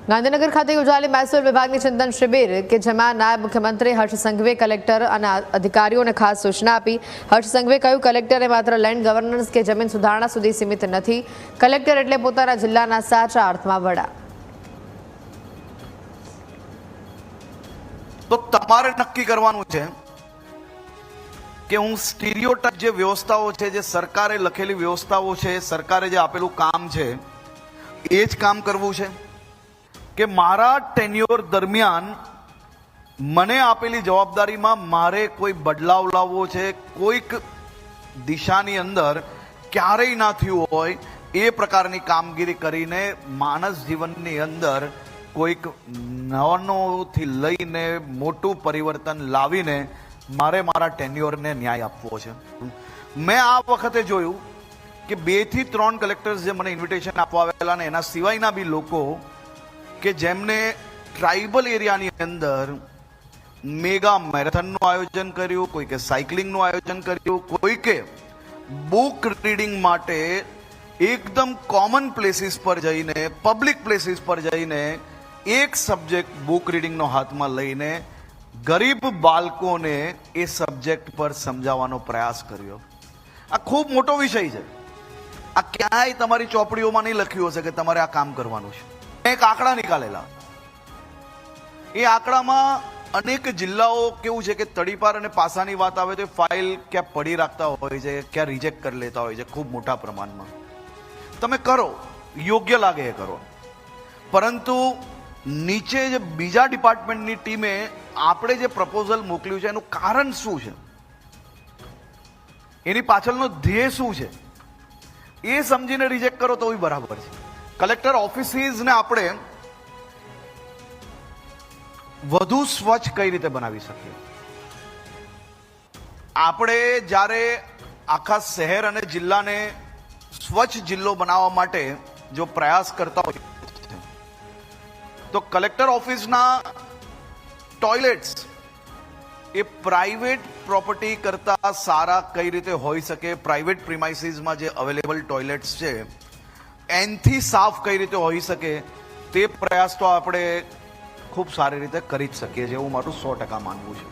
ગાંધીનગર ખાતે યોજાયેલી મહેસૂલ વિભાગની ચિંતન શિબિર કે જેમાં નાયબ મુખ્યમંત્રી હર્ષ સંઘવીએ કલેક્ટર અને અધિકારીઓને ખાસ સૂચના આપી. હર્ષ સંઘવીએ કહ્યું, કલેક્ટરે માત્ર લેન્ડ ગવર્નન્સ કે જમીન સુધારણા સુધી સીમિત નથી. કલેક્ટર એટલે પોતાના જિલ્લાના સાચા અર્થમાં વડા. તો તમારે નક્કી કરવાનું છે કે હું સ્ટીરિયોટાઇપ જે વ્યવસ્થાઓ છે, જે સરકારે લખેલી વ્યવસ્થાઓ છે, સરકારે જે આપેલું કામ છે, એ જ કામ કરવું છે કે મારા ટેન્યોર દરમિયાન મને આપેલી જવાબદારીમાં મારે કોઈ બદલાવ લાવવો છે, કોઈક દિશાની અંદર ક્યારેય ના થયું હોય એ પ્રકારની કામગીરી કરીને માનસ જીવનની અંદર કોઈક નાનોથી લઈને મોટું પરિવર્તન લાવીને મારે મારા ટેન્યોરને ન્યાય આપવો છે. મેં આ વખતે જોયું કે 2 થી 3 કલેક્ટર્સ જે મને ઇન્વિટેશન આપવા આવેલા ને એના સિવાયના બી લોકો કે જેમને ટ્રાઇબલ એરિયાની અંદર મેગા મેરેથોનનું આયોજન કર્યું, કોઈકે સાયકલિંગનું આયોજન કર્યું, કોઈકે બુક રીડિંગ માટે એકદમ કોમન પ્લેસીસ પર જઈને, પબ્લિક પ્લેસીસ પર જઈને એક સબ્જેક્ટ બુક રીડિંગનો હાથમાં લઈને ગરીબ બાળકોને એ સબ્જેક્ટ પર સમજાવવાનો પ્રયાસ કર્યો. આ ખૂબ મોટો વિષય છે. આ ક્યાંય તમારી ચોપડીઓમાં નહીં લખ્યું હશે કે તમારે આ કામ કરવાનું છે. એક આંકડા નીકાળેલા. એ આંકડામાં અનેક જિલ્લાઓ કેવું છે કે તડીપાર અને પાસાની વાત આવે તો ફાઇલ ક્યાં પડી રાખતા હોય છે, ક્યાં રિજેક્ટ કરી લેતા હોય છે ખૂબ મોટા પ્રમાણમાં. તમે કરો, યોગ્ય લાગે એ કરો, પરંતુ નીચે જે બીજા ડિપાર્ટમેન્ટની ટીમે આપણે જે પ્રપોઝલ મોકલ્યું છે એનું કારણ શું છે, એની પાછળનો ધ્યેય શું છે, એ સમજીને રિજેક્ટ કરો તો બરાબર છે. કલેક્ટર ઓફિસીસને આપણે વધુ સ્વચ્છ કઈ રીતે બનાવી શકીએ? આપણે જ્યારે આખા શહેર અને જિલ્લાને સ્વચ્છ જિલ્લો બનાવવા માટે જો પ્રયાસ કરતા હોય તો કલેક્ટર ઓફિસના ટોયલેટ્સ એ પ્રાઇવેટ પ્રોપર્ટી કરતા સારા કઈ રીતે હોઈ શકે, પ્રાઇવેટ પ્રિમાઇસીસમાં જે અવેલેબલ ટોયલેટ્સ છે એનથી સાફ કઈ રીતે હોઈ શકે, તે પ્રયાસ તો આપણે ખૂબ સારી રીતે કરી જ શકીએ છીએ એવું મારું 100% માનવું છે.